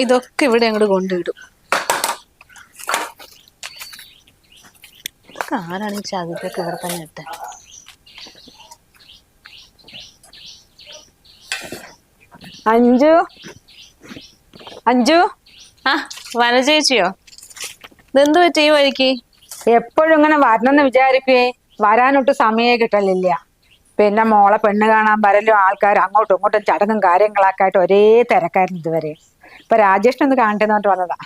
ഇതൊക്കെ ഇവിടെ അങ്ങോട്ട് കൊണ്ടിടും. ആരാണ് ഈ ചകിരിയൊക്കെ ഇവിടെ തന്നെ ഇട്ട്? അഞ്ജു, അഞ്ജു. ആ, വനജേച്ചിയോ? ഇതെന്ത് പറ്റി ഈ വഴിക്ക്? എപ്പോഴും ഇങ്ങനെ വരണമെന്ന് വിചാരിക്കുവേ, വരാനൊട്ട് സമയമേ കിട്ടലില്ല. പിന്നെ മോളെ പെണ്ണ് കാണാൻ വരലും ആൾക്കാർ അങ്ങോട്ടും ഇങ്ങോട്ടും ചടങ്ങും കാര്യങ്ങളൊക്കെ ആയിട്ട് ഒരേ തിരക്കായിരുന്നു ഇതുവരെ. ഇപ്പൊ രാജേഷിനൊന്ന് കാണട്ടെന്ന് പറഞ്ഞിട്ട് വന്നതാ.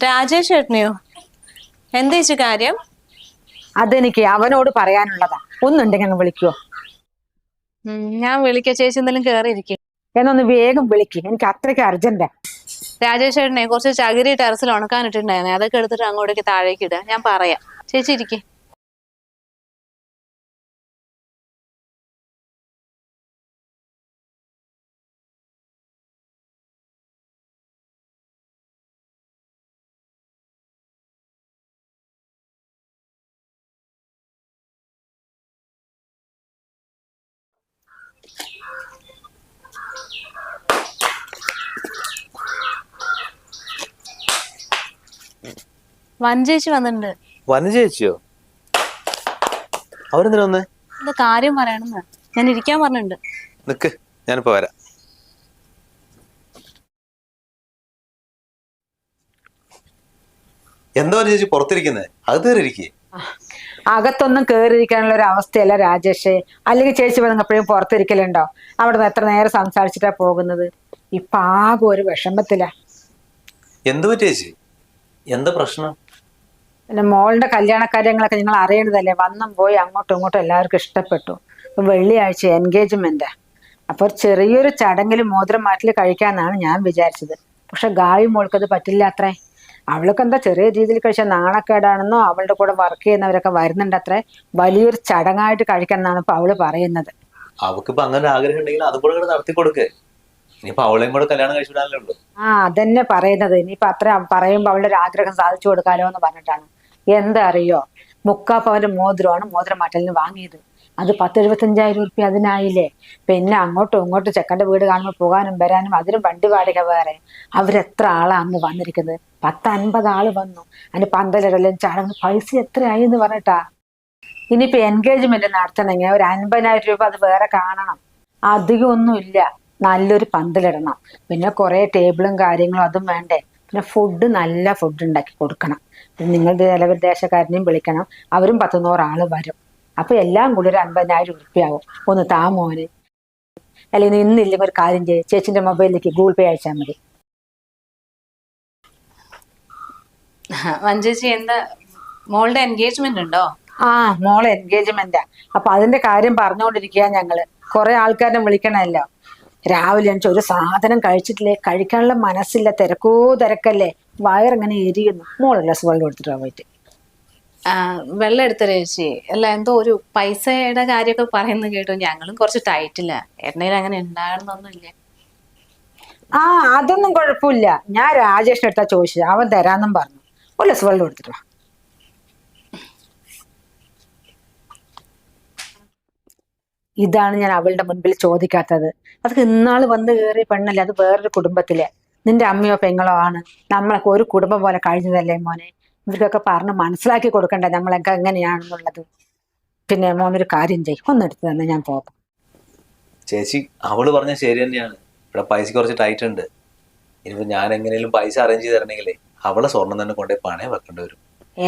രാജേഷ് ചേട്ടനെയോ? എന്താ ചേച്ചി കാര്യം? അതെനിക്ക് അവനോട് പറയാനുള്ളതാ. ഒന്നുണ്ടെങ്കിൽ അങ്ങ് വിളിക്കുവോ? ഞാൻ വിളിക്കാം. ചേച്ചി എന്തെങ്കിലും കേറിയിരിക്കും. എന്നൊന്ന് വേഗം വിളിക്കും, എനിക്ക് അത്രയ്ക്ക് അർജന്റാ. രാജേഷ് ചേട്ടനെ കുറച്ച് ചകിരി ടെറസിൽ ഉണക്കാനിട്ടുണ്ടായിരുന്നേ, അതൊക്കെ എടുത്തിട്ട് അങ്ങോട്ടേക്ക് താഴേക്ക് ഇടുക. ഞാൻ പറയാം. ചേച്ചി ഇരിക്കേ. വനജേച്ചി വന്നിട്ടുണ്ട്. വനജേച്ചിയോ? അവരെന്തിനാ വന്നേ? എന്താ കാര്യം പറയണെന്ന്. ഞാൻ ഇരിക്കാൻ പറഞ്ഞിട്ടുണ്ട്. നിക്ക്, ഞാനിപ്പോ വരാം. എന്താ ചേച്ചി പുറത്തിരിക്കുന്നേ? അത് കയറിയിരിക്കേ. അകത്തൊന്നും കേറിയിരിക്കാനുള്ള ഒരു അവസ്ഥയല്ല രാജേഷേ. അല്ലെങ്കിൽ ചേച്ചി എപ്പോഴും പുറത്തിരിക്കലുണ്ടോ? അവിടെ നിന്ന് എത്ര നേരം സംസാരിച്ചിട്ടാ പോകുന്നത്? ഇപ്പൊ ആകെ ഒരു വിഷമത്തിലാ. എന്ത് പറ്റി ചേച്ചി? എന്താ പ്രശ്നം? പിന്നെ മോളുടെ കല്യാണ കാര്യങ്ങളൊക്കെ നിങ്ങൾ അറിയണതല്ലേ. വന്നും പോയി അങ്ങോട്ടും ഇങ്ങോട്ടും എല്ലാവർക്കും ഇഷ്ടപ്പെട്ടു. ഇപ്പൊ വെള്ളിയാഴ്ച എൻഗേജ്മെന്റ്. അപ്പൊ ചെറിയൊരു ചടങ്ങിൽ മോതിരം മാറ്റിൽ കഴിക്കാന്നാണ് ഞാൻ വിചാരിച്ചത്. പക്ഷെ ഗായി മോൾക്കത് പറ്റില്ല അത്രേ. അവൾക്ക് എന്താ ചെറിയ രീതിയിൽ കഴിച്ചാൽ നാണക്കേടാണെന്നോ, അവളുടെ കൂടെ വർക്ക് ചെയ്യുന്നവരൊക്കെ വരുന്നുണ്ട് അത്രേ. വലിയൊരു ചടങ്ങായിട്ട് കഴിക്കാന്നാണ് ഇപ്പൊ അവള് പറയുന്നത്. അവക്കിപ്പോ അങ്ങനെ ആഗ്രഹം ഉണ്ടെങ്കിൽ അതും കൂടെ നടത്തി കൊടുക്കേ. ഇനിയിപ്പോ അവളെയും കൂടെ കല്യാണം കഴിച്ചിടാനല്ലേ ഉള്ളൂ. അതന്നെ പറയുന്നത്. ഇനിയിപ്പൊ അത്ര പറയുമ്പോ അവളുടെ ഒരു ആഗ്രഹം സാധിച്ചു കൊടുക്കാലോ എന്ന് പറഞ്ഞിട്ടാണ്. എന്താ അറിയോ, 3/4 പവന്റെ മോതിരമാണ് മോതിരം മാറ്റലിന് വാങ്ങിയത്. അത് 10,75,000 രൂപ അതിനായില്ലേ. പിന്നെ അങ്ങോട്ടും ഇങ്ങോട്ടും ചെക്കൻ്റെ വീട് കാണുമ്പോൾ പോകാനും വരാനും അതിനും വണ്ടി വാടക വേറെ. അവരെത്ര ആളാ അന്ന് വന്നിരിക്കുന്നത്? 10-50 ആള് വന്നു. അതിന് പന്തലിടലും ചടങ്ങ് പൈസ എത്രയായി എന്ന് പറഞ്ഞിട്ടാ. ഇനിയിപ്പോ എൻഗേജ്മെന്റ് നടത്തണമെങ്കിൽ ഒരു 50,000 രൂപ അത് വേറെ കാണണം. അധികം ഒന്നും ഇല്ല. നല്ലൊരു പന്തലിടണം, പിന്നെ കുറെ ടേബിളും കാര്യങ്ങളും അതും വേണ്ടേ. പിന്നെ ഫുഡ് നല്ല ഫുഡ് ഉണ്ടാക്കി കൊടുക്കണം. പിന്നെ നിങ്ങളുടെ നിലവിദേശക്കാരനെയും വിളിക്കണം. അവരും 10-100 ആള് വരും. അപ്പൊ എല്ലാം കൂടി ഒരു 50,000 രൂപയാവും. ഒന്ന് താ മോന്. അല്ലെങ്കിൽ ഇന്നില്ലെങ്കിൽ ഒരു കാര്യം ചെയ്യും, ചേച്ചിന്റെ മൊബൈലിലേക്ക് ഗൂഗിൾ പേ അയച്ചാൽ മതി. വനജേച്ചി എന്താ മോളുടെ എൻഗേജ്മെന്റ് ഉണ്ടോ? മോളെ എൻഗേജ്മെന്റാ. അപ്പൊ അതിന്റെ കാര്യം പറഞ്ഞുകൊണ്ടിരിക്കുക ഞങ്ങള്. കുറെ ആൾക്കാരെ വിളിക്കണമല്ലോ. രാവിലെ എണിച്ച് ഒരു സാധനം കഴിച്ചിട്ടില്ലേ, കഴിക്കാനുള്ള മനസ്സില്ല. തിരക്കല്ലേ, വയറിങ്ങനെ എരിയുന്നു. മോള് ഗ്ലാസ് വെള്ളം എടുത്തിട്ട് പോയിട്ട്. വെള്ളം എടുത്തരേ ചേച്ചി. അല്ല, എന്തോ ഒരു പൈസയുടെ കാര്യമൊക്കെ പറയുന്നത് കേട്ടു. ഞങ്ങളും കുറച്ച് ടൈറ്റില്ല. എണ്ണയിൽ അങ്ങനെ ഉണ്ടാകണമെന്നൊന്നുമില്ല. അതൊന്നും കുഴപ്പമില്ല. ഞാൻ രാജേഷിന്റെ അടുത്താ ചോദിച്ചത്, അവൻ തരാന്നും പറഞ്ഞു. ഒരു ഗ്ലാസ് വെള്ളം എടുത്തിട്ട് വാ. ഇതാണ് ഞാൻ അവളുടെ മുൻപിൽ ചോദിക്കാത്തത്. അതൊക്കെ ഇന്നാള് വന്ന് കയറിയ പെണ്ണല്ലേ, അത് വേറൊരു കുടുംബത്തിലെ. നിന്റെ അമ്മയോ പെങ്ങളോ ആണ്. നമ്മളൊക്കെ ഒരു കുടുംബം പോലെ കഴിഞ്ഞതല്ലേ മോനെ. ഇവർക്കൊക്കെ പറഞ്ഞ് മനസ്സിലാക്കി കൊടുക്കണ്ടേ നമ്മളൊക്കെ എങ്ങനെയാണെന്നുള്ളത്. പിന്നെ മോനൊരു കാര്യം ചെയ്യും, ഒന്നെടുത്ത് തന്നെ ഞാൻ പോകാം. ചേച്ചി അവള് പറഞ്ഞ ശരി തന്നെയാണ്. ഇവിടെ പൈസ കുറച്ച് ടൈറ്റ് ഉണ്ട്. ഇനിയിപ്പോ ഞാൻ എങ്ങനെയും പൈസ അറേഞ്ച് ചെയ്ത് തരണമെങ്കിലേ അവളെ സ്വർണം തന്നെ കൊണ്ടുപോയി പണയം വെക്കേണ്ടി വരും.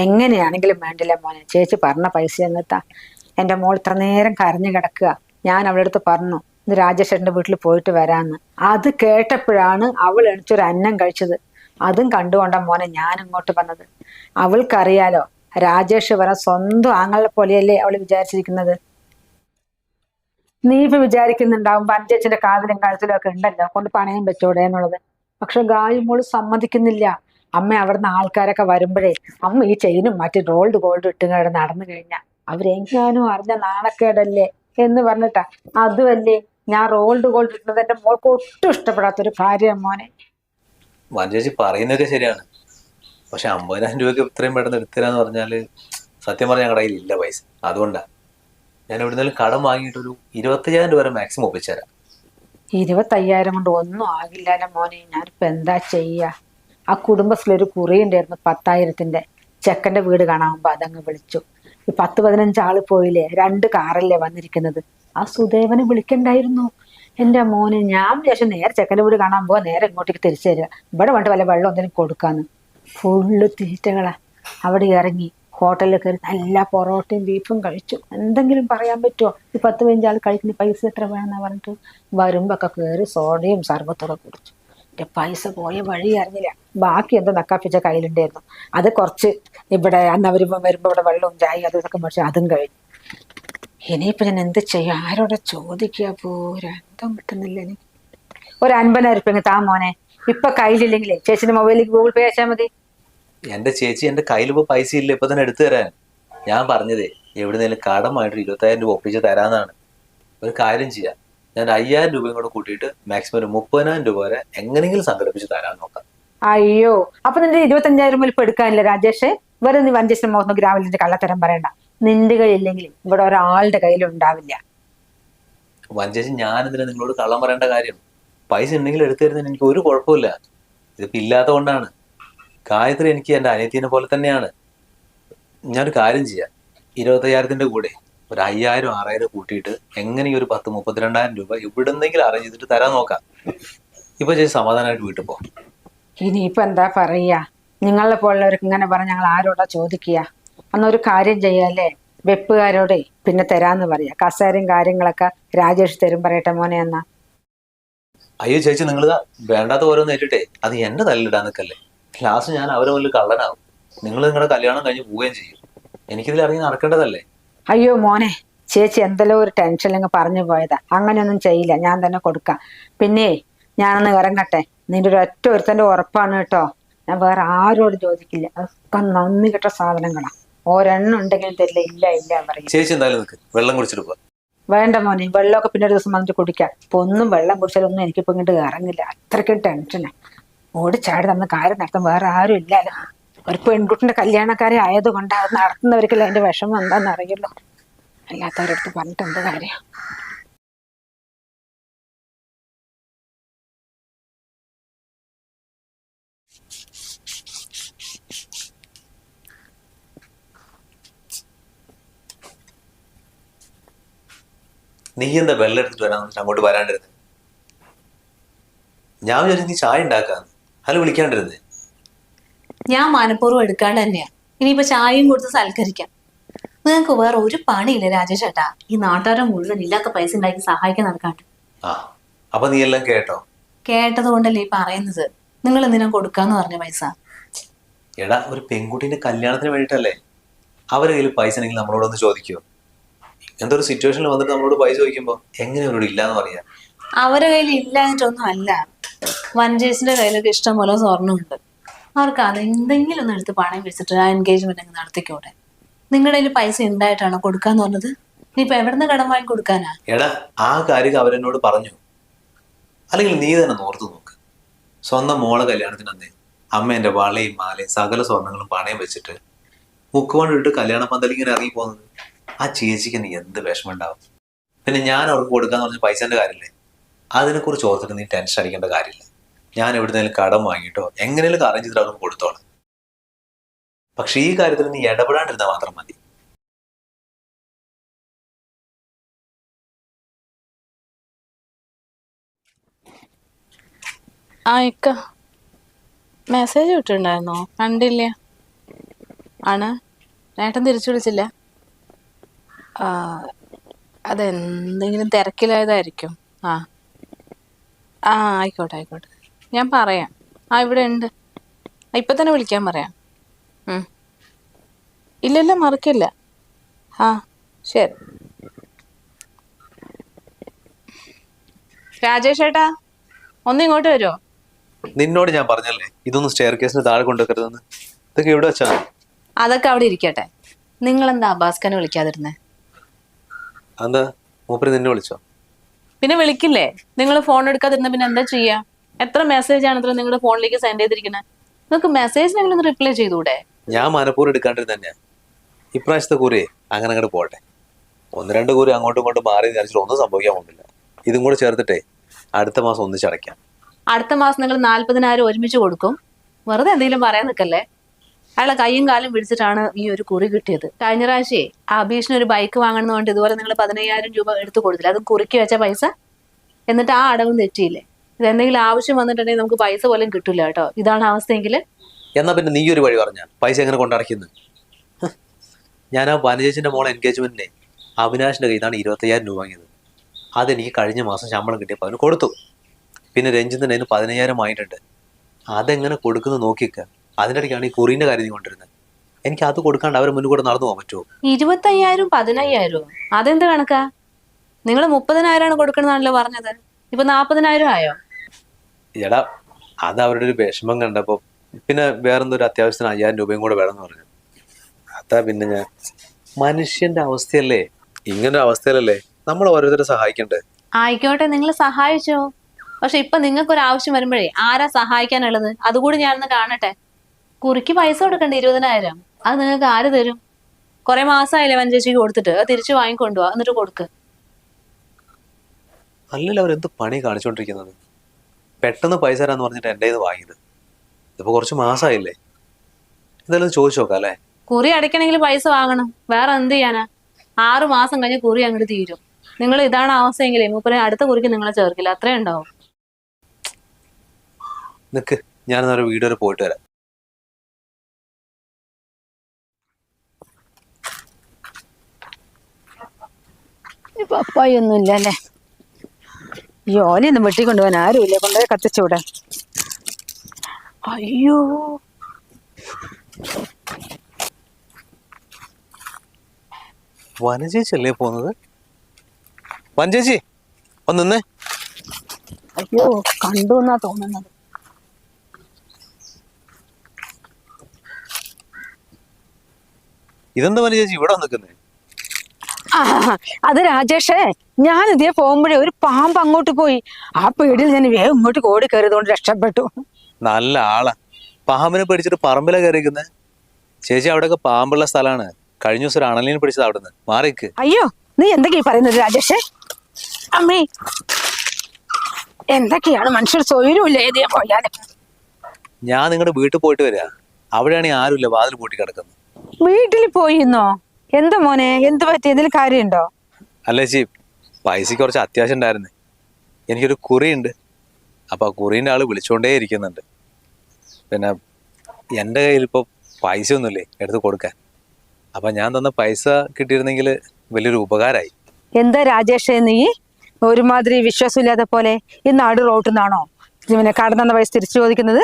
എങ്ങനെയാണെങ്കിലും വേണ്ടില്ല മോനെ, ചേച്ചി പറഞ്ഞ പൈസ എന്നിട്ടാ. എൻ്റെ മോൾ ഇത്ര നേരം കരഞ്ഞു കിടക്കുക. ഞാൻ അവളുടെ അടുത്ത് പറഞ്ഞു ഇന്ന് രാജേഷേട്ടൻ്റെ വീട്ടിൽ പോയിട്ട് വരാന്ന്. അത് കേട്ടപ്പോഴാണ് അവൾ എണിച്ചൊരു അന്നം കഴിച്ചത്. അതും കണ്ടുകൊണ്ടാ മോനെ ഞാൻ ഇങ്ങോട്ട് വന്നത്. അവൾക്കറിയാലോ, രാജേഷ് വരെ സ്വന്തം ആങ്ങളെ പോലെയല്ലേ അവൾ വിചാരിച്ചിരിക്കുന്നത്. നീ ഇപ്പൊ വിചാരിക്കുന്നുണ്ടാവും വനജേച്ചിന്റെ കാതിലും കഴുത്തിലും ഒക്കെ ഉണ്ടല്ലോ, കൊണ്ട് പണയം വെച്ചോടെ എന്നുള്ളത്. പക്ഷെ ഗായി മോള് സമ്മതിക്കുന്നില്ല. അമ്മ അവിടുന്ന് ആൾക്കാരൊക്കെ വരുമ്പോഴേ അമ്മ ഈ ചെയിനും മറ്റു ഗോൾഡ് ഇട്ടുകൊണ്ട് നടന്നു കഴിഞ്ഞാൽ അവരെങ്ങാനും അറിഞ്ഞ നാണക്കേടല്ലേ എന്ന് പറഞ്ഞിട്ടാ. അതുമല്ലേ ഞാൻ ഗോൾഡ് ഇട്ടത് എൻ്റെ മോൾക്ക് ഒട്ടും ഇഷ്ടപ്പെടാത്തൊരു കാര്യം മോനെ. വനജേച്ചി പറയുന്നതൊക്കെ ശരിയാണ്. പക്ഷെ 50,000 രൂപയ്ക്ക് ഇത്രയും പെട്ടെന്ന് എടുത്തരാന്ന് പറഞ്ഞാല് സത്യം പറഞ്ഞാൽ ഞങ്ങളുടെ കയ്യിൽ ഇല്ല പൈസ. അതുകൊണ്ടാ ഞാൻ എവിടുന്നേലും കടം വാങ്ങിയിട്ടൊരു 25,000 രൂപ വരെ മാക്സിമം ഒപ്പിച്ചുതരാം. 25,000 കൊണ്ട് ഒന്നും ആകില്ലല്ലോ മോനെ. ഞാനിപ്പോ എന്താ ചെയ്യാ? ആ കുടുംബശ്രീ കുറി ഉണ്ടായിരുന്നു 10,000-ന്റെ. ചെക്കന്റെ വീട് കാണാകുമ്പോ അതങ്ങ് വിളിച്ചു. ഈ 10-15 ആള് പോയില്ലേ, 2 കാറല്ലേ വന്നിരിക്കുന്നത്. ആ സുദേവനെ വിളിക്കണ്ടായിരുന്നു. എന്റെ മോനെ, ഞാൻ വിചാരിച്ചു നേരെ ചെക്കന്റെ വീട് കാണാൻ പോവാ, നേരെ ഇങ്ങോട്ടേക്ക് തിരിച്ചു തരിക, ഇവിടെ വേണ്ട വല്ല വെള്ളം എന്തെങ്കിലും കൊടുക്കാന്ന്. ഫുള്ള് തീറ്റകളാ. അവിടെ ഇറങ്ങി ഹോട്ടലിൽ കയറി നല്ല പൊറോട്ടയും ബീഫും കഴിച്ചു. എന്തെങ്കിലും പറയാൻ പറ്റുമോ? ഈ 10-15 ആൾ കഴിക്കുന്ന പൈസ എത്ര വേണമെന്നാ പറഞ്ഞിട്ട് വരുമ്പൊക്കെ കയറി സോഡയും സർബത്തൊക്കെ കുടിച്ചു. എന്റെ പൈസ പോയ വഴി അറിഞ്ഞില്ല. ബാക്കി എന്തോ നക്കാപ്പിച്ച കയ്യിലുണ്ടായിരുന്നു. അത് കുറച്ച് ഇവിടെ അന്ന് അവർ വരുമ്പോ ഇവിടെ വെള്ളവും ചായ അതും ഇതൊക്കെ മേടിച്ചു, അതും കഴിഞ്ഞു. ഇനിയിപ്പോ ഞാൻ എന്ത് ചെയ്യും? ആരോടെ ചോദിക്കുക? പോരാ, എന്തോ കിട്ടുന്നില്ല എനിക്ക്. ഒരു 50,000 ഉറുപ്പിക താ മോനെ. ഇപ്പൊ കയ്യിലില്ലെങ്കിലേ ചേച്ചിന്റെ മൊബൈലിലേക്ക് ഗൂഗിൾ പേ അയച്ചാൽ മതി. എന്റെ ചേച്ചി, എന്റെ കയ്യിലിപ്പോ പൈസ ഇല്ല ഇപ്പൊ തന്നെ എടുത്തു തരാൻ. ഞാൻ പറഞ്ഞതേ എവിടുന്നേലും കടമായിട്ട് 25,000 രൂപ ഒപ്പിച്ച് തരാന്നാണ്. ഒരു കാര്യം ചെയ്യാം, ഞാൻ 5,000 രൂപയും കൂടെ കൂട്ടിയിട്ട് മാക്സിമം ഒരു 30,000 രൂപ വരെ എങ്ങനെയെങ്കിലും സംഘടിപ്പിച്ച് തരാൻ നോക്കാം. അയ്യോ, അപ്പൊ നിന്റെ 25,000 ഇപ്പൊ എടുക്കാനില്ല രാജേഷ്? വെറുതെ നീ വഞ്ചേശ്വരം മുഖത്ത് ഗ്രാമലിന്റെ കള്ളത്തരം പറയണ്ട. നിന്റെ കയ്യില്ലെങ്കിൽ ഇവിടെ ഒരാളുടെ കയ്യിലുണ്ടാവില്ല. വഞ്ചേച്ചി, ഞാൻ എന്തിനാ നിങ്ങളോട് കള്ളം പറയേണ്ട കാര്യം? പൈസ ഉണ്ടെങ്കിൽ എടുത്തു തരുന്നതിന് എനിക്ക് ഒരു കുഴപ്പമില്ല. ഇതിപ്പോ ഇല്ലാത്ത കൊണ്ടാണ്. ഗായത്രി എനിക്ക് എന്റെ അനിയത്തിനെ പോലെ തന്നെയാണ്. ഞാനൊരു കാര്യം ചെയ്യാം, 25,000-ന്റെ കൂടെ ഒരു 5,000-6,000 കൂട്ടിയിട്ട് എങ്ങനെ ഒരു 10-32,000 രൂപ എവിടെന്നെങ്കിലും അറേഞ്ച് ചെയ്തിട്ട് തരാൻ നോക്കാം. ഇപ്പൊ ചേച്ചി സമാധാനമായിട്ട് വീട്ടിൽ പോ. ഇനിയിപ്പോ എന്താ പറയാ? നിങ്ങളെ പോലുള്ളവർക്ക് ഇങ്ങനെ പറഞ്ഞ ഞങ്ങൾ ആരോടാ ചോദിക്കുക? അന്നൊരു കാര്യം ചെയ്യാല്ലേ, വെപ്പുകാരോടെ പിന്നെ തരാന്ന് പറയാ. കസേരയും കാര്യങ്ങളൊക്കെ രാജേഷ് തരും പറയട്ടെ മോനെ എന്നാ. അയ്യോ ചേച്ചി, നിങ്ങൾ വേണ്ടാത്ത ഓരോന്ന് ഏറ്റിട്ടേ അത് എന്റെ തല്ലിടാൻ നിൽക്കല്ലേ. ലാസ്റ്റ് ഞാൻ അവരെ മുന്നിൽ കള്ളനാവും. നിങ്ങൾ നിങ്ങളുടെ കല്യാണം കഴിഞ്ഞ് പോവുകയും ചെയ്യും. എനിക്കിതിൽ ഇറങ്ങി നടക്കേണ്ടതല്ലേ. അയ്യോ മോനെ, ചേച്ചി എന്തെല്ലോ ഒരു ടെൻഷനിലങ്ങ് പറഞ്ഞു പോയതാ. അങ്ങനെയൊന്നും ചെയ്യില്ല, ഞാൻ തന്നെ കൊടുക്കാം. പിന്നെ ഞാനൊന്ന് ഇറങ്ങട്ടെ. നിന്റെ ഒരു ഒറ്റ ഒരുത്തന്റെ ഉറപ്പാണ് കേട്ടോ. ഞാൻ വേറെ ആരോട് ചോദിക്കില്ല. അതൊക്കെ നന്ദി കെട്ട സാധനങ്ങളാ. ഒരെണ്ണം ഉണ്ടെങ്കിലും തരില്ല. ഇല്ല ഇല്ല പറയും. ചേച്ചി എന്തായാലും നിൽക്ക്, വെള്ളം കുടിച്ചിട്ട് പോവാ. വേണ്ട മോനെ, വെള്ളമൊക്കെ പിന്നെ ഒരു ദിവസം വന്നിട്ട് കുടിക്കാം. ഇപ്പൊ ഒന്നും വെള്ളം കുടിച്ചാലൊന്നും എനിക്കിപ്പോ ഇങ്ങോട്ട് ഇറങ്ങില്ല. അത്രയ്ക്കും ടെൻഷനാ. ഓടിച്ചാടി തന്ന കാര്യം നടത്താൻ വേറെ ആരും ഇല്ലല്ലോ. ഒരു പെൺകുട്ടിന്റെ കല്യാണക്കാരെ ആയതുകൊണ്ട് അത് നടത്തുന്നവർക്കല്ലേ അതിന്റെ വിഷമം എന്താണെന്ന് അറിയുള്ളൂ. അല്ലാത്തവരടുത്ത് പറഞ്ഞിട്ട് എന്ത് കാര്യം? നീ എന്താ വെള്ളം എടുത്തിട്ട് വരാൻ അങ്ങോട്ട് വരാണ്ടിരുന്നത്? ഞാൻ വിചാരിച്ചു നീ ചായ ഉണ്ടാക്കാന്ന്. അല്ല വിളിക്കാണ്ടിരുന്നേ. ഞാൻ മനഃപൂർവ്വം എടുക്കാണ്ട് തന്നെയാ. ഇനിയിപ്പോ ചായയും കൊടുത്ത് സൽക്കരിക്കാം. നിങ്ങൾക്ക് വേറെ ഒരു പണിയില്ല രാജേഷ് ഏട്ടാ. ഈ നാട്ടുകാരെ മുഴുവൻ ഇല്ലാത്ത പൈസ ഉണ്ടാക്കി സഹായിക്കാൻ നടക്കാണ്ട്. ആ, അപ്പൊ നീ എല്ലാം കേട്ടോ? കേട്ടത് കൊണ്ടല്ലേ ഈ പറയുന്നത്. നിങ്ങൾ എന്തിനാ കൊടുക്കാന്ന് പറഞ്ഞ പൈസ? എടാ, ഒരു പെൺകുട്ടീന്റെ കല്യാണത്തിന് വേണ്ടിയിട്ടല്ലേ. അവരുടെ കയ്യിൽ പൈസ ഉണ്ടെങ്കിൽ നമ്മളോടൊന്ന് ചോദിക്കുമോ? ഇങ്ങനത്തെ ഒരു സിറ്റുവേഷനിൽ വന്നിട്ട് നമ്മളോട് പൈസ ചോദിക്കുമ്പോ എങ്ങനെ അവരോട് ഇല്ലാന്ന് പറയാ? അവരെ കയ്യിൽ ഇല്ലാഞ്ഞിട്ടൊന്നും അല്ല. വഞ്ചേഴ്സിന്റെ കയ്യിലൊക്കെ ഇഷ്ടം പോലെ സ്വർണ്ണമുണ്ട്. അവർക്ക് അതെന്തെങ്കിലും ഒന്ന് എടുത്ത് പണയം വെച്ചിട്ട് ആ എൻഗേജ്മെന്റ് അങ്ങ് നടത്തിക്കോട്ടെ. നിങ്ങളുടെ കയ്യിൽ പൈസ ഉണ്ടായിട്ടാണോ കൊടുക്കാന്ന് പറഞ്ഞത്? ഇനിയിപ്പോ എവിടുന്ന് കടം വാങ്ങി കൊടുക്കാനാ? എടാ, ആ കാര്യം അവരെന്നോട് പറഞ്ഞു. അല്ലെങ്കിൽ നീ തന്നെ ഓർത്തു നോക്ക്. സ്വന്തം മോളെ കല്യാണത്തിന് അന്നേ അമ്മ എന്റെ വളയും മാലയും സകല സ്വർണ്ണങ്ങളും പണയം വെച്ചിട്ട് മുക്കുകൊണ്ട് ഇട്ട് കല്യാണ പന്തൽ ഇങ്ങനെ ഇറങ്ങി പോകുന്നത് ആ ചേച്ചിക്ക് നീ എന്ത് വിഷമം ഉണ്ടാവും? പിന്നെ ഞാൻ അവർക്ക് കൊടുക്കാന്ന് പറഞ്ഞ പൈസന്റെ കാര്യമില്ലേ, അതിനെക്കുറിച്ച് ഓർത്തിട്ട് നീ ടെൻഷൻ അടിക്കേണ്ട കാര്യമില്ല. ഞാൻ എവിടുന്നേലും കടം വാങ്ങിയിട്ടോ എങ്ങനെയും അറേഞ്ച് ചെയ്തിട്ട് അവർക്ക് കൊടുത്തോളാം. പക്ഷെ ഈ കാര്യത്തിൽ നീ ഇടപെടാണ്ടിരുന്നാൽ മാത്രം മതി. ആ ഇക്ക മെസ്സേജ് വിട്ടിട്ടുണ്ടായിരുന്നോ? കണ്ടില്ല. ആണ് ഏട്ടൻ തിരിച്ചു വിളിച്ചില്ല? അതെന്തെങ്കിലും തിരക്കിലായതായിരിക്കും. ആ ആ ആയിക്കോട്ടെ ആയിക്കോട്ടെ, ഞാൻ പറയാം. ഇവിടെ ഉണ്ട്. ഇപ്പം തന്നെ വിളിക്കാൻ പറയാം. ഇല്ലല്ല, മറക്കില്ല. ശരി. രാജേഷ് ഏട്ടാ, ഒന്ന് ഇങ്ങോട്ട് വരുമോ? നിന്നോട് ഞാൻ പറഞ്ഞല്ലേ ഇതൊന്നും സ്റ്റെയർ കേസിന് താഴെ കൊണ്ടുവെക്കരുതെന്ന്. ഇതൊക്കെ എവിടെ വെച്ചാ? അതൊക്കെ അവിടെ ഇരിക്കട്ടെ. നിങ്ങളെന്താ അബ്ബാസ്ഖാനെ വിളിക്കാതിരുന്നേ? എന്താ, മൂപ്പര് നിന്നെ വിളിച്ചോ? പിന്നെ വിളിക്കില്ലേ? നിങ്ങൾ ഫോൺ എടുക്കാതിരുന്ന പിന്നെ എന്താ ചെയ്യാ? എത്ര മെസ്സേജ് ആണ് ഇത്ര നിങ്ങളുടെ ഫോണിലേക്ക് സെൻഡ് ചെയ്തിരിക്കുന്നത്? നിങ്ങൾക്ക് മെസ്സേജിനെങ്കിലും ഒന്ന് റിപ്ലൈ ചെയ്തൂടെ? ഞാൻ മനഃപൂർവ്വം എടുക്കാണ്ടിരുന്ന തന്നെയാ. ഇപ്രാവശ്യത്തെ കൂറിയെ അങ്ങനെ അങ്ങോട്ട് പോട്ടെ. 1-2 കൂറി അങ്ങോട്ടും ഇങ്ങോട്ടും മാറി വിചാരിച്ചിട്ട് ഒന്നും സംഭവിക്കാൻ പോകുന്നില്ല. ഇതും കൂടെ ചേർത്തിട്ടേ അടുത്ത മാസം ഒന്നിച്ചടയ്ക്കാം. അടുത്ത മാസം നിങ്ങൾ 40,000 ഒരുമിച്ച് കൊടുക്കും. വെറുതെ എന്തെങ്കിലും പറയാൻ നിൽക്കല്ലേ. അയാളെ കൈയും കാലും പിടിച്ചിട്ടാണ് ഈ ഒരു കുറി കിട്ടിയത്. കഴിഞ്ഞ പ്രാവശ്യേ അഭീഷിന് ഒരു ബൈക്ക് വാങ്ങണമെന്ന് പറഞ്ഞിട്ട് ഇതുപോലെ നിങ്ങൾ 15,000 രൂപ എടുത്ത് കൊടുത്തില്ല. അത് കുറിക്ക് വെച്ച പൈസ. എന്നിട്ട് ആ അടവും തെറ്റിയില്ലേ. ഇതെന്തെങ്കിലും ആവശ്യം വന്നിട്ടുണ്ടെങ്കിൽ നമുക്ക് പൈസ പോലും കിട്ടില്ല കേട്ടോ. ഇതാണ് അവസ്ഥയെങ്കിൽ എന്നാ പിന്നെ നീ ഒരു വഴി പറഞ്ഞ പൈസ എങ്ങനെ കൊണ്ടടയ്ക്കുന്നത്? ഞാൻ ആ വനജേച്ചിന്റെ മോളെ എൻഗേജ്മെന്റിനെ അവിനാശിന്റെ കയ്യിൽ നിന്നാണ് 25,000 രൂപ വാങ്ങിയത്. അതെനിക്ക് കഴിഞ്ഞ മാസം ശമ്പളം കിട്ടിയപ്പോൾ അവന് കൊടുത്തു. പിന്നെ രഞ്ജിത്തിന് അതിന് 15,000 ആയിട്ടുണ്ട്. അതെങ്ങനെ കൊടുക്കുന്നത് നോക്കിക്കുക. അതിൻ്റെ ഇടയ്ക്കാണ് ഈ കുറീന്റെ കാര്യം നീ കൊണ്ടിരുന്നത്. എനിക്ക് അത് കൊടുക്കാണ്ട് അവരെ മുന്നിൽ കൂടെ നടന്നു പോകാൻ പറ്റുമോ? 25,000 15,000 അതെന്ത് കണക്കാ? നിങ്ങൾ 30,000 കൊടുക്കണമെന്നാണല്ലോ പറഞ്ഞത്. ഇപ്പൊ 40,000 ആയോ? എടാ, അത് അവരുടെ ഒരു വിഷമം കണ്ടപ്പോ പിന്നെ വേറെന്തൊരു അത്യാവശ്യത്തിന് 5,000 രൂപയും കൂടെ വേണമെന്ന് പറഞ്ഞു. അതാ പിന്നെ ഞാൻ മനുഷ്യന്റെ അവസ്ഥയല്ലേ, ഇങ്ങനൊരു അവസ്ഥയിലല്ലേ നമ്മൾ ഓരോരുത്തരെ സഹായിക്കണ്ടേ. ആയിക്കോട്ടെ, നിങ്ങൾ സഹായിച്ചോ. പക്ഷെ ഇപ്പൊ നിങ്ങൾക്ക് ഒരു ആവശ്യം വരുമ്പോഴേ ആരാ സഹായിക്കാനുള്ളത്? അതുകൂടി ഞാനൊന്ന് കാണട്ടെ. കുറിക്ക് പൈസ കൊടുക്കണ്ടേ 20,000? അത് നിങ്ങൾക്ക് ആര് തരും? കുറെ മാസമായില്ലേ വഞ്ചേച്ചിക്ക് കൊടുത്തിട്ട്. അത് തിരിച്ചു വാങ്ങിക്കൊണ്ടുപോവാ, എന്നിട്ട് കൊടുക്ക്. അല്ലല്ലോ അവരെന്ത് പണി കാണിച്ചോണ്ടിരിക്കുന്നത്. പെട്ടെന്ന് പൈസ തരാന്ന് പറഞ്ഞിട്ട് എൻ്റെ ഇത് വാങ്ങിയത്. ഇതിപ്പോ കുറച്ച് മാസമായില്ലേ. ഇതെല്ലാം ചോദിച്ചു നോക്കാം അല്ലേ. കുറി അടയ്ക്കണമെങ്കിൽ പൈസ വാങ്ങണം. വേറെ എന്ത് ചെയ്യാനാ? 6 മാസം കഴിഞ്ഞ് കുറി അങ്ങോട്ട് തീരും. നിങ്ങൾ ഇതാണ് അവസ്ഥയെങ്കിലേ മൂപ്പരെ അടുത്ത കുറിക്ക് നിങ്ങളെ ചേർക്കില്ല. അത്രേ ഉണ്ടാവും. നിക്ക്, ഞാനെന്നൊരു വീട് വരെ പോയിട്ട് വരാം. പപ്പായൊന്നും ഇല്ലല്ലേ. ഈ ഓലയൊന്നും വെട്ടിക്കൊണ്ടുപോകാൻ ആരുമില്ല. കൊണ്ടുപോയി കത്തിച്ചൂടെ? അയ്യോ, വനജേച്ചല്ലേ പോകുന്നത്? വനജേച്ചി ഒന്ന് നിന്നേ. അയ്യോ, കണ്ടു എന്നാ തോന്നുന്നത്. ഇതെന്താ വനജേച്ചി ഇവിടെ നിൽക്കുന്നേ? അത് രാജേഷേ, ഞാൻ ഇതേ പോകുമ്പോഴേ ഒരു പാമ്പ് അങ്ങോട്ട് പോയി. ആ പേടിയിൽ ഞാൻ വേഗം ഇങ്ങോട്ട് ഓടി കയറിയതുകൊണ്ട് രക്ഷപ്പെട്ടു. നല്ല ആളാ. പാമ്പിനെ പിടിച്ചിട്ട് പറമ്പിലാ കയറിയിരിക്കുന്നത്. ചേച്ചി അവിടെയൊക്കെ പാമ്പുള്ള സ്ഥലമാണ്. കഴിഞ്ഞ ദിവസം ഒരു അണലിനെ പിടിച്ചത് അവിടുന്ന്. മാറിക്ക്. അയ്യോ, നീ എന്തൊക്കെയാ പറയുന്നത് രാജേഷേ? അമ്മേ, എന്തൊക്കെയാണ് മനുഷ്യർ സ്വൈര്യമില്ല ഏതിയാ പോയാലും. ഞാൻ നിങ്ങളുടെ വീട്ടിൽ പോയിട്ട് വരിക. അവിടെയാണെങ്കിൽ ആരുമില്ല, വാതിൽ പൂട്ടി കിടക്കുന്നു. വീട്ടിൽ പോയിന്നോ? എന്താ മോനെ, എന്ത് പറ്റി? എന്തെങ്കിലും കാര്യമുണ്ടോ? അല്ല ചേച്ചി, പൈസക്ക് കുറച്ച് അത്യാവശ്യം ഉണ്ടായിരുന്നു. എനിക്കൊരു കുറിയുണ്ട്. അപ്പൊ ആ കുറീൻ്റെ ആള് വിളിച്ചുകൊണ്ടേ ഇരിക്കുന്നുണ്ട്. പിന്നെ എൻ്റെ കയ്യിൽ ഇപ്പോൾ പൈസ ഒന്നുമില്ലേ എടുത്ത് കൊടുക്കാൻ. അപ്പൊ ഞാൻ തന്ന പൈസ കിട്ടിയിരുന്നെങ്കിൽ വലിയൊരു ഉപകാരമായി. എന്താ രാജേഷേ നീ ഒരുമാതിരി വിശ്വാസമില്ലാത്ത പോലെ ഈ നാട് റോട്ടിൽ നിന്നാണോ പിന്നെ കടന്ന പൈസ തിരിച്ചു ചോദിക്കുന്നത്?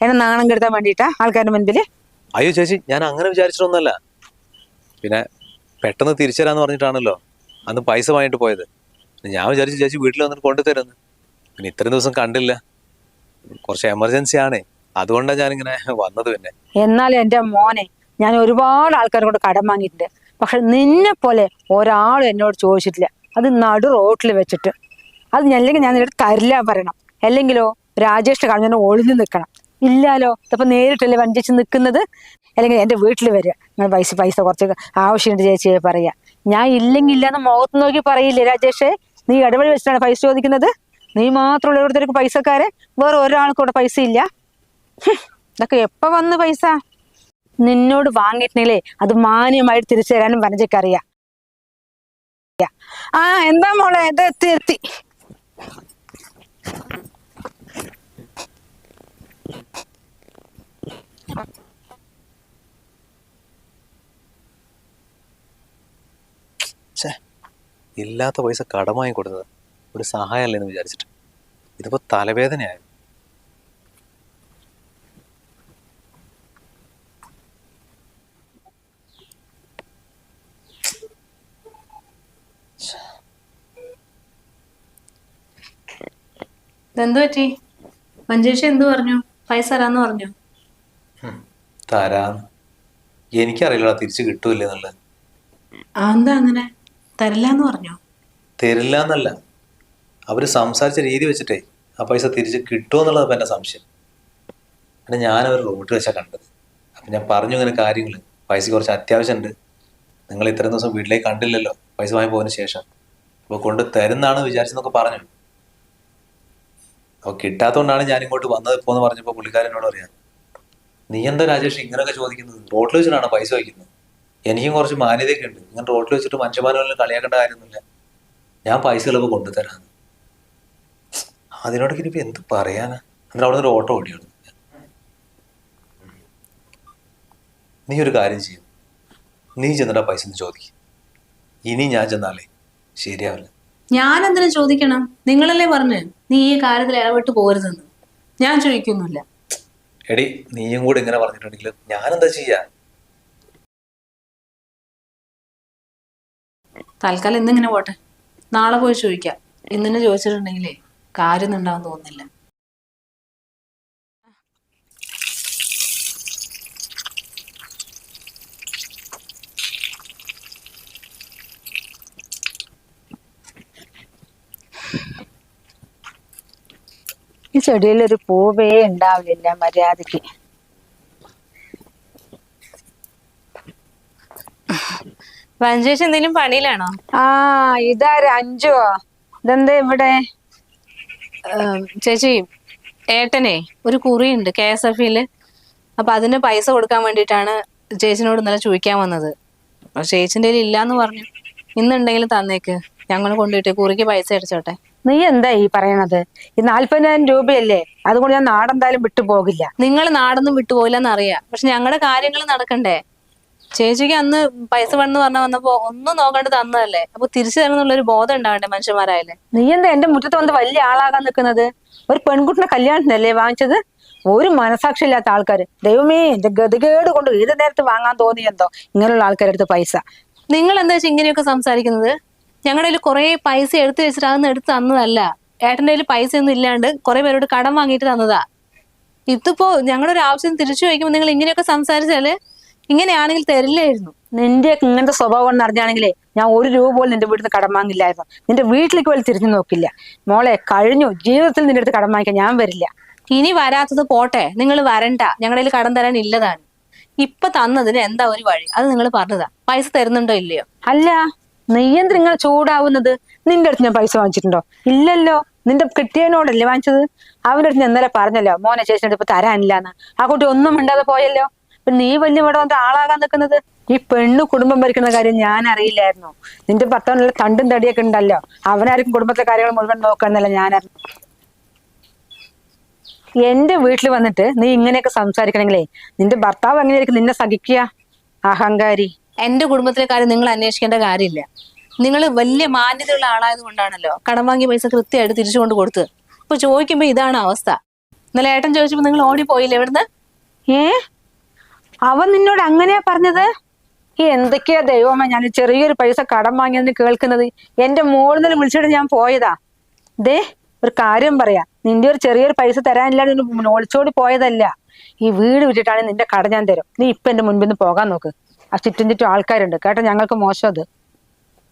എന്നെ നാണം കെടുത്താൻ വേണ്ടിയിട്ടാ ആൾക്കാരുടെ മുൻപിൽ? അയ്യോ ചേച്ചി, ഞാൻ അങ്ങനെ വിചാരിച്ചിട്ടൊന്നുമല്ല. പിന്നെ പെട്ടെന്ന് തിരിച്ചു തരാന്ന് പറഞ്ഞിട്ടാണല്ലോ അന്ന് പൈസ വാങ്ങിട്ട് പോയത്. ഞാൻ വിചാരിച്ചു ചേച്ചി വീട്ടിൽ വന്നിട്ട് കൊണ്ടുതരുന്നു. പിന്നെ ഇത്രയും ദിവസം കണ്ടില്ല. കുറച്ച് എമർജൻസി ആണേ, അതുകൊണ്ടാണ് ഞാനിങ്ങനെ വന്നത്. പിന്നെ എന്നാലും എൻ്റെ മോനെ, ഞാൻ ഒരുപാട് ആൾക്കാരെ കൊണ്ട് കടം വാങ്ങിയിട്ടുണ്ട്. പക്ഷെ നിന്നെ പോലെ ഒരാളും എന്നോട് ചോദിച്ചിട്ടില്ല. അത് നടു റോട്ടിൽ വെച്ചിട്ട്. അത് അല്ലെങ്കിൽ ഞാൻ നിന്നോട് തരില്ല പറയണം. അല്ലെങ്കിലോ രാജേഷ് കാണുന്ന ഒളിഞ്ഞു നിൽക്കണം. ഇല്ലാലോ, ഇപ്പൊ നേരിട്ടല്ലേ വഞ്ചിച്ച് നിൽക്കുന്നത്. അല്ലെങ്കിൽ എൻ്റെ വീട്ടിൽ വരിക, ഞാൻ പൈസ കുറച്ച് ആവശ്യമുണ്ട് ചേച്ചിയെ പറയാ. ഞാൻ ഇല്ലെങ്കിൽ ഇല്ലാന്ന് മുഖത്ത് നോക്കി പറയില്ലേ രാജേഷേ? നീ ഇടവഴി വെച്ചിട്ടാണ് പൈസ ചോദിക്കുന്നത്. നീ മാത്രമുള്ള ഓരോരുത്തർക്ക് പൈസക്കാരെ, വേറെ ഒരാൾക്കും ഇവിടെ പൈസ ഇല്ല. ഇതൊക്കെ എപ്പോ വന്ന് പൈസ? നിന്നോട് വാങ്ങിയിട്ടുണ്ടെങ്കിലേ അത് മാന്യമായിട്ട് തിരിച്ചു തരാനും വനജയ്ക്കറിയാം. ആ എന്താ മോളെ, ഇത് എത്തി. ഇല്ലാത്ത പൈസ കടമായി കൊടുത്തത് ഒരു സഹായമല്ലേ എന്ന് വിചാരിച്ചിട്ട് ഇതിപ്പോ തലവേദനയായി. എന്തു പറ്റി? മഞ്ചേഷി എന്തു പറഞ്ഞു? പൈസ തരാന്ന് പറഞ്ഞു. തരാന്ന് എനിക്കറിയില്ലടാ, തിരിച്ചു കിട്ടൂല്ലേ എന്നുള്ളത്. എന്താ അങ്ങനെ? തരില്ലാന്ന് പറഞ്ഞോ? തരില്ല എന്നല്ല, അവര് സംസാരിച്ച രീതി വെച്ചിട്ടേ ആ പൈസ തിരിച്ച് കിട്ടുമോ എന്നുള്ളത് ഇപ്പം എൻ്റെ സംശയം. പിന്നെ ഞാനവർ റോഡ് വെച്ചാൽ കണ്ടത്. അപ്പം ഞാൻ പറഞ്ഞു ഇങ്ങനെ കാര്യങ്ങൾ, പൈസ കുറച്ച് അത്യാവശ്യമുണ്ട്, നിങ്ങൾ ഇത്രയും ദിവസം വീട്ടിലേക്ക് കണ്ടില്ലല്ലോ പൈസ വാങ്ങി പോയതിന് ശേഷം, അപ്പോൾ കൊണ്ട് തരുന്നാണ് വിചാരിച്ചെന്നൊക്കെ പറഞ്ഞു. അപ്പൊ കിട്ടാത്തോണ്ടാണ് ഞാൻ ഇങ്ങോട്ട് വന്നത് ഇപ്പോ എന്ന് പറഞ്ഞപ്പോ പുള്ളിക്കാരനോട് പറയാം, നീ എന്താ രാജേഷ് ഇങ്ങനെയൊക്കെ ചോദിക്കുന്നത്? റോഡിൽ വെച്ചിട്ടാണ് പൈസ വയ്ക്കുന്നത്. എനിക്കും കുറച്ച് മാന്യതയൊക്കെ ഉണ്ട്. ഇങ്ങനെ റോഡിൽ വെച്ചിട്ട് മനുഷ്യന്മാരെ കളിയാക്കേണ്ട കാര്യമൊന്നുമില്ല. ഞാൻ പൈസ ചിലപ്പോൾ കൊണ്ടുതരാം. അതിനോടൊക്കെ ഇനിയിപ്പോ എന്ത് പറയാനാ? എന്നിട്ട് അവിടെ നിന്ന് ഒരു ഓട്ടോ ഓടിയാണ്. നീ ഒരു കാര്യം ചെയ്യും, നീ ചെന്നിട്ട് പൈസ ഒന്ന് ചോദിക്കും. ഇനി ഞാൻ ചെന്നാലേ ശരിയാവില്ല. ഞാൻ എന്തിനാ ചോദിക്കണം? നിങ്ങളല്ലേ പറഞ്ഞ് നീ ഈ കാര്യത്തിൽ ഇടപെട്ട് പോരുതെന്ന്. ഞാൻ ചോദിക്കുന്നില്ല. എടി, നീയും കൂടെ ഇങ്ങനെ പറഞ്ഞിട്ടുണ്ടെങ്കിൽ ഞാൻ എന്താ ചെയ്യാ? തൽക്കാലം ഇന്നിങ്ങനെ പോട്ടെ, നാളെ പോയി ചോദിക്കാം. ഇന്നിനെ ചോദിച്ചിട്ടുണ്ടെങ്കിലേ കാര്യം ഉണ്ടാവും തോന്നുന്നില്ല. ഈ ചെടിയിലൊരു പൂവേ ഉണ്ടാവില്ല മര്യാദക്ക്. വഞ്ചേഷ് എന്തെങ്കിലും പണിയിലാണോ? ആ, ഇതാര് അഞ്ചുവോ? ഇതെന്താ ഇവിടെ? ചേച്ചി, ഏട്ടനെ ഒരു കുറിയുണ്ട് KSF-ല്. അപ്പൊ അതിന് പൈസ കൊടുക്കാൻ വേണ്ടിയിട്ടാണ് ചേച്ചിനോട് ഇന്നലെ ചോദിക്കാൻ വന്നത്. അപ്പൊ ചേച്ചിന്റെ കയ്യിൽ ഇല്ലാന്ന് പറഞ്ഞു. ഇന്നുണ്ടെങ്കിൽ തന്നേക്ക്, ഞങ്ങൾ കൊണ്ടുപോയിട്ട് കുറിക്ക് പൈസ അടിച്ചോട്ടെ. നീ എന്താ ഈ പറയണത്? ഈ 40,000 രൂപയല്ലേ? അതുകൊണ്ട് ഞാൻ നാടെന്തായാലും വിട്ടു പോകില്ല. നിങ്ങൾ നാടൊന്നും വിട്ടുപോയില്ലെന്ന് അറിയാം, പക്ഷെ ഞങ്ങളുടെ കാര്യങ്ങൾ നടക്കണ്ടേ? ചേച്ചിക്ക് അന്ന് പൈസ വേണമെന്ന് വന്നപ്പോ ഒന്നും നോക്കാണ്ട് തന്നതല്ലേ. അപ്പൊ തിരിച്ചു തരുന്നുള്ളൊരു ബോധം ഉണ്ടാവണ്ടേ മനുഷ്യന്മാരായാലേ? നീ എന്താ എന്റെ മുറ്റത്ത് വന്ന് വലിയ ആളാകാൻ നിൽക്കുന്നത്? ഒരു പെൺകുട്ടിയുടെ കല്യാണത്തിനല്ലേ വാങ്ങിച്ചത്? ഒരു മനസാക്ഷി ഇല്ലാത്ത ആൾക്കാര്. ദൈവമേ, എന്റെ ഗതികേട് കൊണ്ട് ഏത് നേരത്ത് വാങ്ങാൻ തോന്നിയെന്തോ ഇങ്ങനെയുള്ള ആൾക്കാരെടുത്ത് പൈസ. നിങ്ങൾ എന്താ വെച്ചാൽ ഇങ്ങനെയൊക്കെ സംസാരിക്കുന്നത്? ഞങ്ങളുടെ കയ്യിൽ കുറെ പൈസ എടുത്തു വെച്ചിട്ട് അതൊന്നും എടുത്ത് തന്നതല്ല. ഏട്ടൻ്റെ കയ്യിൽ പൈസ ഒന്നും ഇല്ലാണ്ട് കുറെ പേരോട് കടം വാങ്ങിയിട്ട് തന്നതാ. ഇതിപ്പോ ഞങ്ങളുടെ ഒരു ആവശ്യം തിരിച്ചു ചോദിക്കുമ്പോൾ നിങ്ങൾ ഇങ്ങനെയൊക്കെ സംസാരിച്ചാല് ഇങ്ങനെയാണെങ്കിൽ തരില്ലായിരുന്നു. നിന്റെ ഇങ്ങനത്തെ സ്വഭാവം എന്ന് അറിഞ്ഞാണെങ്കിലേ ഞാൻ 1 രൂപ പോലും നിന്റെ വീട്ടിൽ നിന്ന് കടം വാങ്ങില്ലായിരുന്നു. നിന്റെ വീട്ടിലേക്ക് പോലും തിരിഞ്ഞു നോക്കില്ല. മോളെ, കഴിഞ്ഞു. ജീവിതത്തിൽ നിന്റെ അടുത്ത് കടം വാങ്ങിക്കാൻ ഞാൻ വരില്ല. ഇനി വരാത്തത് പോട്ടെ, നിങ്ങൾ വരണ്ട. ഞങ്ങളുടെ കയ്യിൽ കടം തരാൻ ഇല്ലതാണ്. ഇപ്പൊ തന്നതിന് എന്താ ഒരു വഴി? അത് നിങ്ങൾ പറഞ്ഞതാ. പൈസ തരുന്നുണ്ടോ ഇല്ലയോ? അല്ല, നീ എന്തിനാ ഇങ്ങനെ ചൂടാവുന്നത്? നിന്റെ അടുത്ത് ഞാൻ പൈസ വാങ്ങിച്ചിട്ടുണ്ടോ? ഇല്ലല്ലോ. നിന്റെ കിട്ടിയതിനോടല്ലേ വാങ്ങിച്ചത്? അവന്റെ അടുത്ത് ഞാൻ ഇന്നലെ പറഞ്ഞല്ലോ, മോനെ ചേച്ചിയുടെ ഇപ്പൊ തരാനില്ലാന്ന്. ആ കുട്ടി ഒന്നും മിണ്ടാതെ പോയല്ലോ. പിന്നെ നീ വലിയ ഇവിടെ വന്നിട്ട് ആളാകാൻ നിൽക്കുന്നത്? ഈ പെണ്ണു കുടുംബം ഭരിക്കുന്ന കാര്യം ഞാൻ അറിയില്ലായിരുന്നു. നിന്റെ ഭർത്താവിനുള്ള തണ്ടും തടിയൊക്കെ ഉണ്ടല്ലോ. അവനായിരിക്കും കുടുംബത്തിലെ കാര്യങ്ങൾ മുഴുവൻ നോക്കാന്നല്ല ഞാൻ അറിഞ്ഞു. എന്റെ വീട്ടിൽ വന്നിട്ട് നീ ഇങ്ങനെയൊക്കെ സംസാരിക്കണമെങ്കിലേ നിന്റെ ഭർത്താവ് എങ്ങനെയായിരിക്കും നിന്നെ സഹിക്കുക? അഹങ്കാരി. എന്റെ കുടുംബത്തിലെ കാര്യം നിങ്ങൾ അന്വേഷിക്കേണ്ട കാര്യമില്ല. നിങ്ങൾ വലിയ മാന്യതയുള്ള ആളായത് കൊണ്ടാണല്ലോ കടം വാങ്ങിയ പൈസ കൃത്യമായിട്ട് തിരിച്ചു കൊണ്ട് കൊടുത്തത്. ഇപ്പൊ ചോദിക്കുമ്പോ ഇതാണ് അവസ്ഥ. ഇന്നലെ ഏട്ടൻ ചോദിച്ചപ്പോ നിങ്ങൾ ഓടിപ്പോയില്ലേ ഇവിടുന്ന്? അവൻ നിന്നോട് അങ്ങനെയാ പറഞ്ഞത്? എന്തൊക്കെയാ ദൈവമേ, ഞാൻ ചെറിയൊരു പൈസ കടം വാങ്ങിയതിന് കേൾക്കുന്നത്. എന്റെ മോളിൽ നിന്ന് വിളിച്ചിട്ട് ഞാൻ പോയതാ. ദേ, ഒരു കാര്യം പറയാ, നിന്റെ ഒരു ചെറിയൊരു പൈസ തരാനില്ലാതെ ഒളിച്ചോടി പോയതല്ല. ഈ വീട് വിട്ടിട്ടാണ് നിന്റെ കട ഞാൻ തരും. നീ ഇപ്പൊ എന്റെ മുൻപിൽ നിന്ന് പോകാൻ നോക്ക്. ആ ചുറ്റും ആൾക്കാരുണ്ട് കേട്ടോ. ഞങ്ങൾക്ക് മോശം അത്.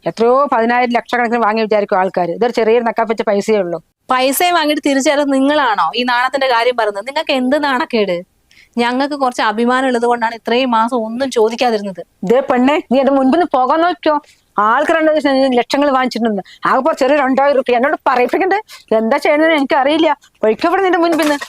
എത്രയോ 10,000 ലക്ഷക്കണക്കിന് വാങ്ങി വിചാരിക്കും ആൾക്കാർ. ഇതൊരു ചെറിയൊരു നക്കാപ്പിച്ച പൈസയേ ഉള്ളൂ. പൈസ വാങ്ങിയിട്ട് തിരിച്ചു തരുന്നത് നിങ്ങളാണോ? ഈ നാണത്തിന്റെ കാര്യം പറയുന്നത് നിങ്ങൾക്ക് എന്ത് നാണക്കേട്? ഞങ്ങൾക്ക് കുറച്ച് അഭിമാനം ഉള്ളത് കൊണ്ടാണ് ഇത്രയും മാസം ഒന്നും ചോദിക്കാതിരുന്നത്. ഇതേ പെണ്ണെ, നീ എന്റെ മുൻപിൽ നിന്ന് പോകാൻ നോക്കിയോ? ആൾക്ക് 2 ലക്ഷങ്ങൾ വാങ്ങിച്ചിട്ടുണ്ട്. ആകെ ചെറിയ 2,000 രൂപ എന്നോട് പറയിപ്പിക്കണ്ടേ? എന്താ ചെയ്യുന്നതെന്ന് എനിക്ക് അറിയില്ല. ഒഴിക്കപ്പെടെ നിന്റെ മുൻപിൽ നിന്ന്.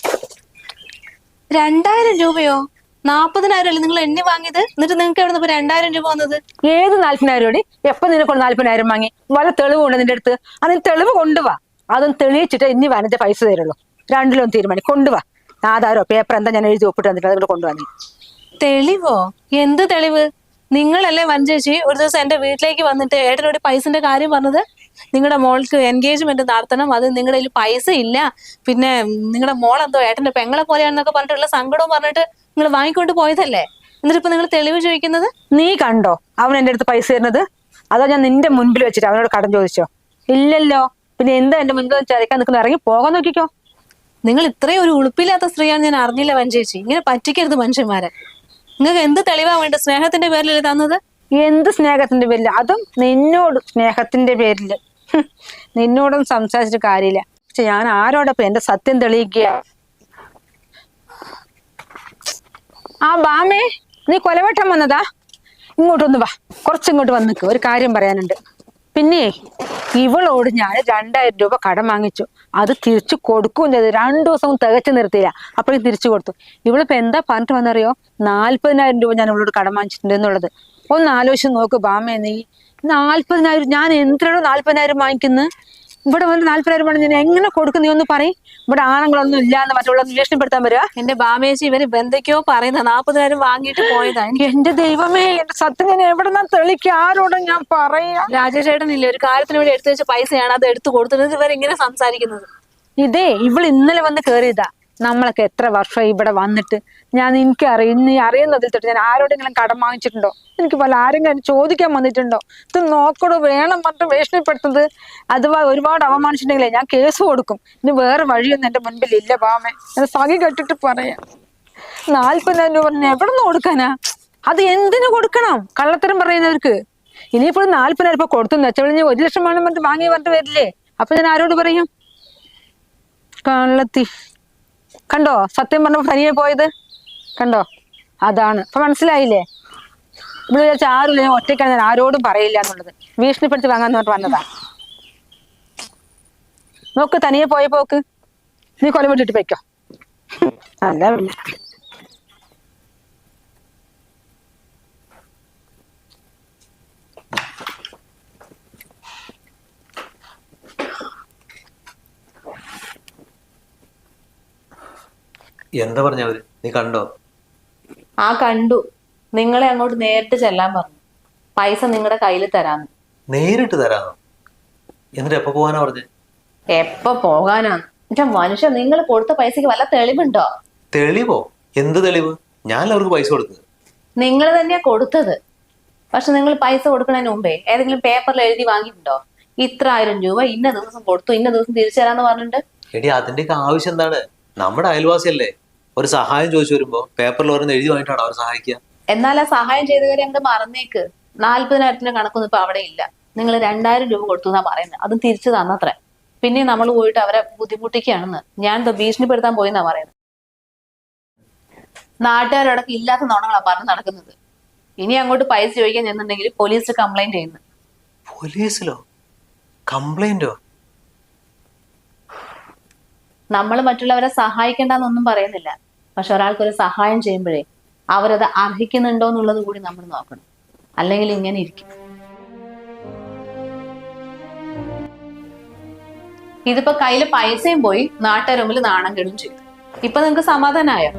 2,000 രൂപയോ? 40,000 അല്ലേ നിങ്ങൾ എണ്ണി വാങ്ങിയത്? എന്നിട്ട് നിങ്ങൾക്ക് എവിടെ നിന്ന് 2,000 രൂപ വന്നത്? ഏത് 40,000 രൂപ? എപ്പൊ നിന്നെ കൊണ്ട് 40,000 വാങ്ങി? വല്ല തെളിവുണ്ട് നിന്റെ അടുത്ത്? അതിന് തെളിവ് കൊണ്ടുവാ. അതൊന്ന് തെളിയിച്ചിട്ട് ഇനി വനത്തെ പൈസ തരുള്ളൂ. രണ്ടിലൊന്നും തീരുമാനം. കൊണ്ടുവാ. ആധാരോ പേപ്പർ എന്താ ഞാൻ എഴുതി ഒപ്പിട്ട് വന്നിട്ട് അതുകൊണ്ട് കൊണ്ടുവന്നി. തെളിവോ? എന്ത് തെളിവ്? നിങ്ങളല്ലേ വഞ്ചേച്ചി ഒരു ദിവസം എന്റെ വീട്ടിലേക്ക് വന്നിട്ട് ഏട്ടനോട് പൈസന്റെ കാര്യം പറഞ്ഞത്? നിങ്ങളുടെ മോൾക്ക് എൻഗേജ്മെന്റ് നടത്തണം, അത് നിങ്ങളുടെ കയ്യിൽ പൈസ ഇല്ല, പിന്നെ നിങ്ങളുടെ മോൾ എന്തോ ഏട്ടന്റെ പെങ്ങളെ പോലെയാണെന്നൊക്കെ പറഞ്ഞിട്ടുള്ള സങ്കടവും പറഞ്ഞിട്ട് നിങ്ങൾ വാങ്ങിക്കൊണ്ട് പോയതല്ലേ? എന്നിട്ട് ഇപ്പൊ നിങ്ങൾ തെളിവ് ചോദിക്കുന്നത്? നീ കണ്ടോ അവൻ എന്റെ അടുത്ത് പൈസ തരുന്നത്? അതോ ഞാൻ നിന്റെ മുൻപിൽ വെച്ചിട്ട് അവനോട് കടം ചോദിച്ചോ? ഇല്ലല്ലോ. പിന്നെ എന്താ എന്റെ മുൻപിൽ ചരക്കാൻ നിൽക്കുന്ന? ഇറങ്ങി പോകാൻ നോക്കിക്കോ. നിങ്ങൾ ഇത്രയും ഒരു ഉളുപ്പില്ലാത്ത സ്ത്രീയാണ് ഞാൻ അറിഞ്ഞില്ല വഞ്ചേച്ചി. ഇങ്ങനെ പറ്റിക്കരുത് മനുഷ്യന്മാരെ. നിങ്ങൾക്ക് എന്ത് തെളിവാ വേണ്ട? സ്നേഹത്തിന്റെ പേരിലല്ലേ തന്നത്? എന്ത് സ്നേഹത്തിന്റെ പേരില്? അതും നിന്നോട് സ്നേഹത്തിന്റെ പേരില്. നിന്നോടൊന്നും സംസാരിച്ചിട്ട് കാര്യമില്ല. പക്ഷെ ഞാൻ ആരോടൊപ്പം എന്റെ സത്യം തെളിയിക്കുക? ആ ബാമേ, നീ കൊലവെട്ടം വന്നതാ? ഇങ്ങോട്ടൊന്ന് വാ, കുറച്ചിങ്ങോട്ട് വന്ന് നിൽക്ക്. ഒരു കാര്യം പറയാനുണ്ട്. പിന്നെ ഇവളോട് ഞാൻ 2000 രൂപ കടം വാങ്ങിച്ചു. അത് തിരിച്ചു കൊടുക്കുകയും ചെയ്തു. 2 ദിവസവും തികച്ചു നിർത്തിയില്ല. അപ്പോഴും തിരിച്ചു കൊടുത്തു. ഇവളിപ്പോ എന്താ പറഞ്ഞിട്ട് വന്നറിയോ? 40,000 രൂപ ഞാൻ ഇവളോട് കടം വാങ്ങിച്ചിട്ടുണ്ട് എന്നുള്ളത്. ഒന്ന് ആലോചിച്ച് നോക്ക് ബാമേ, നീ 40,000 ഞാൻ എന്തിനാണോ 40,000 വാങ്ങിക്കുന്നത്? ഇവിടെ വന്ന് 40,000 വേണം ഞാൻ എങ്ങനെ കൊടുക്കും? നീ ഒന്ന് പറയും. ഇവിടെ ആണുങ്ങളൊന്നും ഇല്ല എന്ന് മറ്റുള്ള ഭീഷണിപ്പെടുത്താൻ വരിക? എന്റെ ബാമേച്ചി ഇവര് എന്തൊക്കെയോ പറയുന്ന 40,000 വാങ്ങിയിട്ട് പോയതാണ്. എന്റെ ദൈവമേ, എന്റെ സത്യം ഞാൻ എവിടെ നിന്നാ തെളിക്കുക? ആരോടും ഞാൻ പറയാ? രാജേഷ് ചേട്ടനില്ലേ, ഒരു കാര്യത്തിന് വേണ്ടി എടുത്തു വെച്ച പൈസയാണ് അത് എടുത്തു കൊടുത്തിട്ട് ഇവരിങ്ങനെ സംസാരിക്കുന്നത്. ഇതേ ഇവള് ഇന്നലെ വന്ന് കേറിയതാ. നമ്മളൊക്കെ എത്ര വർഷമായി ഇവിടെ വന്നിട്ട്. എനിക്കറിയാം, നീ അറിയുന്നതിൽ തൊട്ട് ഞാൻ ആരോടെങ്കിലും കടം വാങ്ങിച്ചിട്ടുണ്ടോ? എനിക്ക് പല ആരെങ്കിലും ചോദിക്കാൻ വന്നിട്ടുണ്ടോ? ഇത് നോക്കടോ, വേണം പറഞ്ഞിട്ട് ഭീഷണിപ്പെടുത്തുന്നത്. അഥവാ ഒരുപാട് അവമാനിച്ചിട്ടുണ്ടെങ്കിലേ ഞാൻ കേസ് കൊടുക്കും. ഇനി വേറെ വഴിയൊന്നും എന്റെ മുൻപിൽ ഇല്ല ബാമേ. അത് സഖി കെട്ടിട്ട് പറയാം. 40,000 രൂപ എവിടെ നിന്ന് കൊടുക്കാനാ? അത് എന്തിനു കൊടുക്കണം? കള്ളത്തരം പറയുന്നവർക്ക്. ഇനിയിപ്പോൾ 40,000 രൂപ കൊടുത്തു വെച്ചാൽ 1,00,000 വേണം പറഞ്ഞിട്ട് വാങ്ങി പറഞ്ഞിട്ട് വരില്ലേ? അപ്പൊ ഞാൻ ആരോട് പറയും? കള്ളത്തി. കണ്ടോ സത്യം പറഞ്ഞപ്പോ തനിയെ പോയത്? കണ്ടോ? അതാണ് ഇപ്പൊ മനസ്സിലായില്ലേ? ഇവിടെ വിചാരിച്ച ആരും ഞാൻ ഒറ്റയ്ക്കാണ്, ഞാൻ ആരോടും പറയില്ല എന്നുള്ളത്. ഭീഷണിപ്പെടുത്തി വാങ്ങാന്ന് പറഞ്ഞിട്ട് വന്നതാ. നോക്ക്, തനിയെ പോയ പോക്ക്. നീ കൊല വിട്ടിട്ട് പോയിക്കോ. അല്ല എന്താ പറഞ്ഞവര്? നീ കണ്ടോ? ആ കണ്ടു. നിങ്ങളെ അങ്ങോട്ട് നേരിട്ട് ചെല്ലാൻ പറഞ്ഞു. പൈസ നിങ്ങളുടെ കയ്യിൽ തരാന്ന്. നേരിട്ട് തരാന്നോ? എന്നിട്ട് എപ്പോ പോകാനാ പറഞ്ഞേ? എപ്പോ പോകാനാണ്? എന്റെ മനുഷ്യ, നിങ്ങൾ കൊടുത്ത പൈസക്ക് വല്ല തെളിവുണ്ടോ? തെളിവോ? എന്ത് തെളിവ്? ഞാനല്ല അവർക്ക് പൈസ കൊടുത്തത്. നിങ്ങൾ തന്നെയാ കൊടുത്തത്. പക്ഷെ നിങ്ങൾ പൈസ കൊടുക്കുന്നതിന് മുമ്പേ ഏതെങ്കിലും പേപ്പറിൽ എഴുതി വാങ്ങിയിട്ടുണ്ടോ? ഇത്ര 1000 രൂപ ഇന്ന ദിവസം കൊടുത്തു, ഇന്ന ദിവസം തിരിച്ചു തരാന്ന് പറഞ്ഞിട്ട്? എടി, അതിന്റെയൊക്കെ ആവശ്യം എന്താണ്? നമ്മുടെ അയൽവാസിയല്ലേ, ഒരു സഹായം ചോദിച്ചു വരുമ്പോ പേപ്പറിൽ ഓരോന്ന് എഴുതി വാങ്ങിയിട്ടാണ് അവർ സഹായിക്കുക. എന്നാൽ ആ സഹായം ചെയ്തവരെ അങ്ങ് മറന്നേക്ക്. 40,000 കണക്കൊന്നും ഇപ്പൊ അവിടെ ഇല്ല. നിങ്ങൾ 2000 രൂപ കൊടുത്തു എന്നാ പറയുന്നത്. അതും തിരിച്ചു തന്നത്രേ. പിന്നെ നമ്മൾ പോയിട്ട് അവരെ ബുദ്ധിമുട്ടിക്കുകയാണെന്ന് ഞാൻ ഭീഷണിപ്പെടുത്താൻ പോയെന്നാ പറയുന്നത്. നാട്ടുകാരോടൊക്കെ ഇല്ലാത്ത നുണങ്ങളാ പറഞ്ഞ് നടക്കുന്നത്. ഇനി അങ്ങോട്ട് പൈസ ചോദിക്കാൻ ചെന്നുണ്ടെങ്കിൽ പോലീസിൽ കംപ്ലൈന്റ് ചെയ്യുന്നു. പോലീസിലോ? കംപ്ലൈന്റോ? നമ്മൾ മറ്റുള്ളവരെ സഹായിക്കേണ്ടെന്നൊന്നും പറയുന്നില്ല. പക്ഷെ ഒരാൾക്കൊരു സഹായം ചെയ്യുമ്പോഴേ അവരത് അർഹിക്കുന്നുണ്ടോ എന്നുള്ളത് കൂടി നമ്മൾ നോക്കണം. അല്ലെങ്കിൽ ഇങ്ങനെ ഇരിക്കും. ഇതിപ്പോ കയ്യില് പൈസയും പോയി, നാട്ടുകാർ മുമ്പിൽ നാണം കെടും ചെയ്തു. ഇപ്പൊ നിങ്ങക്ക് സമാധാനമായോ?